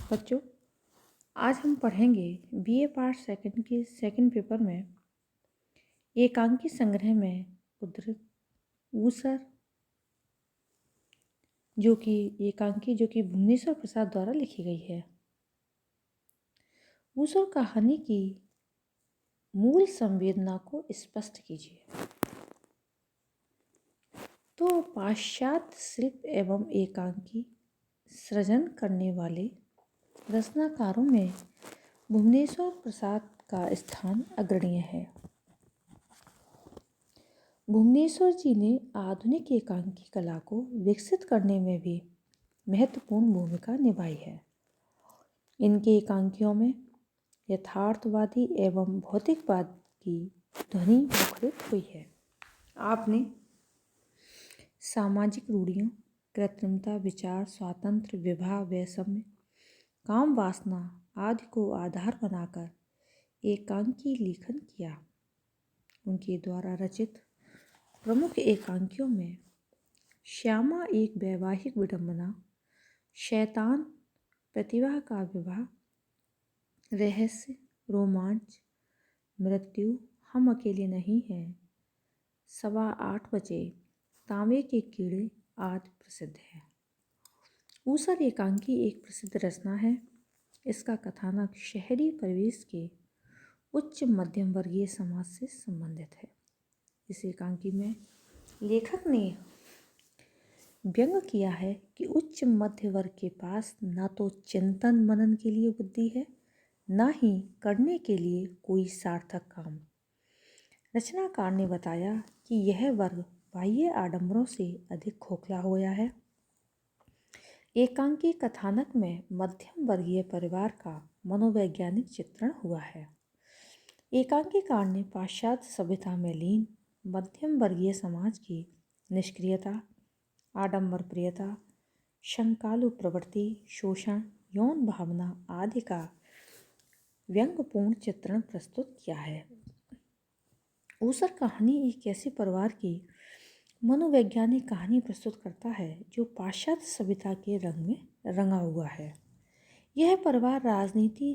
बच्चों, आज हम पढ़ेंगे बीए पार्ट सेकंड के सेकंड पेपर में एकांकी संग्रह में उद्धृत ऊसर जो कि भुवनेश्वर प्रसाद द्वारा लिखी गई है। ऊसर कहानी की मूल संवेदना को स्पष्ट कीजिए। तो पाश्चात्य शिल्प एवं एकांकी सृजन करने वाले रचनाकारों में भुवनेश्वर प्रसाद का स्थान अग्रणीय है। भुवनेश्वर जी ने आधुनिक एकांकी कला को विकसित करने में भी महत्वपूर्ण भूमिका निभाई है। इनके एकांकियों में यथार्थवादी एवं भौतिकवाद की ध्वनि मुखरित हुई है। आपने सामाजिक रूढ़ियों, कृत्रिमता, विचार स्वातंत्र्य, विवाह, वैषम्य, काम वासना आदि को आधार बनाकर एकांकी लेखन किया। उनके द्वारा रचित प्रमुख एकांकियों में श्यामा एक वैवाहिक विडंबना, शैतान, प्रतिभा का विवाह, रहस्य, रोमांच, मृत्यु, हम अकेले नहीं हैं, 8:15 बजे, तांबे के कीड़े आदि प्रसिद्ध है। ऊसर एकांकी एक प्रसिद्ध रचना है। इसका कथानक शहरी परिवेश के उच्च मध्यम वर्गीय समाज से संबंधित है। इस एकांकी में लेखक ने व्यंग किया है कि उच्च मध्य वर्ग के पास न तो चिंतन मनन के लिए बुद्धि है, न ही करने के लिए कोई सार्थक काम। रचनाकार ने बताया कि यह वर्ग बाह्य आडंबरों से अधिक खोखला हो गया है। एकांकी कथानक में मध्यम वर्गीय परिवार का मनोवैज्ञानिक चित्रण हुआ है। एकांकीकार ने पाश्चात्य सभ्यता में लीन मध्यम वर्गीय समाज की निष्क्रियता, आडंबर प्रियता, शंकालु प्रवृत्ति, शोषण, यौन भावना आदि का व्यंग्यपूर्ण चित्रण प्रस्तुत किया है। ऊसर कहानी एक ऐसे परिवार की मनोवैज्ञानिक कहानी प्रस्तुत करता है जो पाश्चात्य सभ्यता के रंग में रंगा हुआ है। यह परिवार राजनीति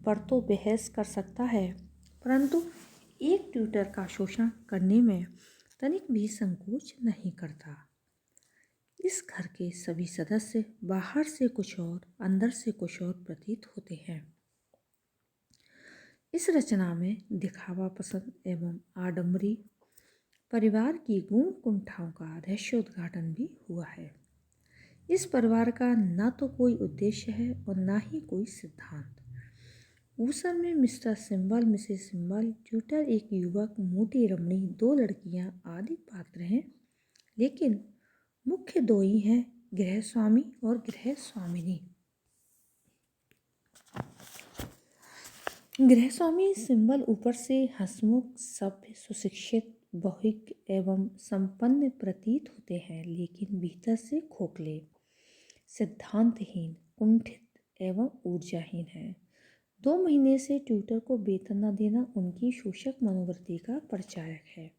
पर तो बहस कर सकता है, परंतु एक ट्यूटर का शोषण करने में तनिक भी संकोच नहीं करता। इस घर के सभी सदस्य बाहर से कुछ और, अंदर से कुछ और प्रतीत होते हैं। इस रचना में दिखावा पसंद एवं आडंबरी परिवार की गूढ़ कुंठाओं का रहस्योद्घाटन भी हुआ है। इस परिवार का न तो कोई उद्देश्य है और न ही कोई सिद्धांत। ऊसर में mister symbol, Mrs symbol, tutor एक युवक, मोटी रमणी, 2 लड़कियां आदि पात्र हैं, लेकिन मुख्य 2 ही हैं, गृहस्वामी और गृहस्वामिनी। गृहस्वामी सिंबल ऊपर से हंसमुख, सभ्य, सुशिक्षित, बहुक एवं संपन्न प्रतीत होते हैं, लेकिन भीतर से खोखले, सिद्धांतहीन, कुंठित एवं ऊर्जाहीन है। 2 महीने से ट्यूटर को वेतन न देना उनकी शोषक मनोवृत्ति का परिचायक है।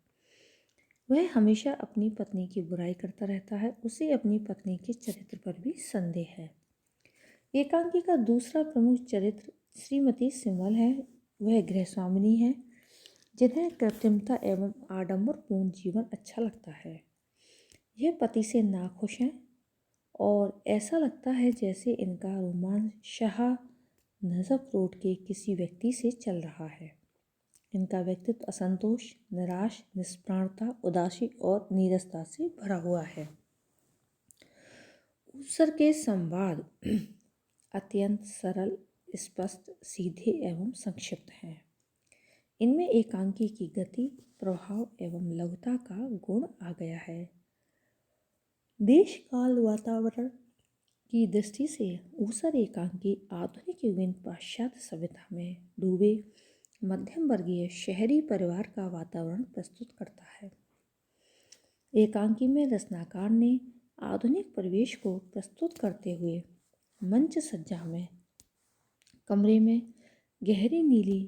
वह हमेशा अपनी पत्नी की बुराई करता रहता है। उसे अपनी पत्नी के चरित्र पर भी संदेह है। एकांकी का दूसरा प्रमुख चरित्र श्रीमती सिंबल है। वह गृहस्वामिनी है जिन्हें कृत्रिमता एवं आडंबरपूर्ण जीवन अच्छा लगता है। यह पति से नाखुश हैं और ऐसा लगता है जैसे इनका रोमांस शाह नजफ रोड के किसी व्यक्ति से चल रहा है। इनका व्यक्तित्व असंतोष, निराश, निष्प्राणता, उदासी और नीरसता से भरा हुआ है। ऊसर के संवाद अत्यंत सरल, स्पष्ट, सीधे एवं संक्षिप्त हैं। इनमें एकांकी की गति, प्रभाव एवं लघुता का गुण आ गया है। देश काल वातावरण की दृष्टि से ऊसर एकांकी आधुनिक युगीन पाश्चात्य सभ्यता में डूबे मध्यम वर्गीय शहरी परिवार का वातावरण प्रस्तुत करता है। एकांकी में रचनाकार ने आधुनिक परिवेश को प्रस्तुत करते हुए मंच सज्जा में कमरे में गहरी नीली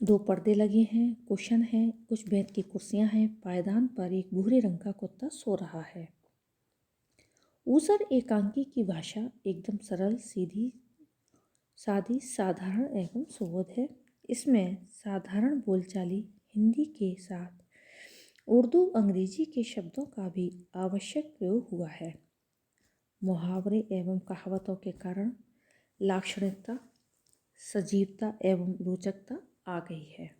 2 पर्दे लगे हैं, कुशन हैं, कुछ बेंत की कुर्सियां हैं, पायदान पर एक भूरे रंग का कुत्ता सो रहा है। ऊसर एकांकी की भाषा एकदम सरल, सीधी सादी, साधारण एवं सुबोध है। इसमें साधारण बोलचाली हिंदी के साथ उर्दू अंग्रेजी के शब्दों का भी आवश्यक प्रयोग हुआ है। मुहावरे एवं कहावतों के कारण लाक्षणिकता, सजीवता एवं रोचकता आ गई है।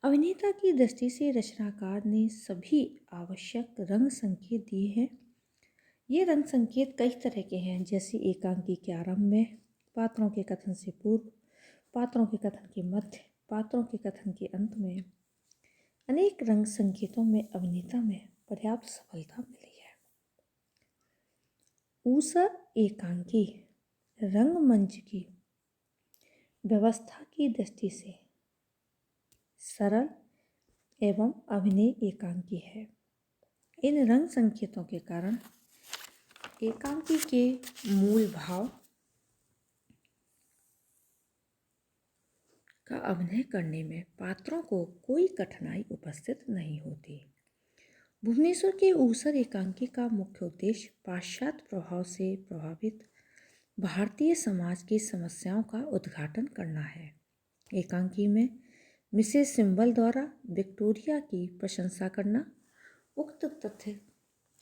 अभिनेता की दृष्टि से रचनाकार ने सभी आवश्यक रंग संकेत दिए हैं। ये रंग संकेत कई तरह के हैं, जैसे एकांकी के आरंभ में, पात्रों के कथन से पूर्व, पात्रों के कथन के मध्य, पात्रों के कथन के अंत में। अनेक रंग संकेतों में अभिनेता में पर्याप्त सफलता मिली है। ऊसर एकांकी रंगमंच की व्यवस्था की दृष्टि से सरल एवं अभिनय एकांकी है। इन रंग संकेतों के कारण एकांकी के मूल भाव का अभिनय करने में पात्रों को कोई कठिनाई उपस्थित नहीं होती। भुवनेश्वर के ऊसर एकांकी का मुख्य उद्देश्य पाश्चात्य प्रभाव से प्रभावित भारतीय समाज की समस्याओं का उद्घाटन करना है। एकांकी में मिसेस सिंबल द्वारा विक्टोरिया की प्रशंसा करना उक्त तथ्य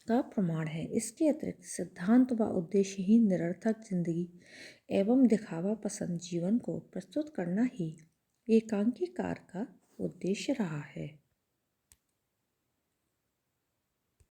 का प्रमाण है। इसके अतिरिक्त सिद्धांत व उद्देश्यहीन निरर्थक जिंदगी एवं दिखावा पसंद जीवन को प्रस्तुत करना ही एकांकीकार का उद्देश्य रहा है।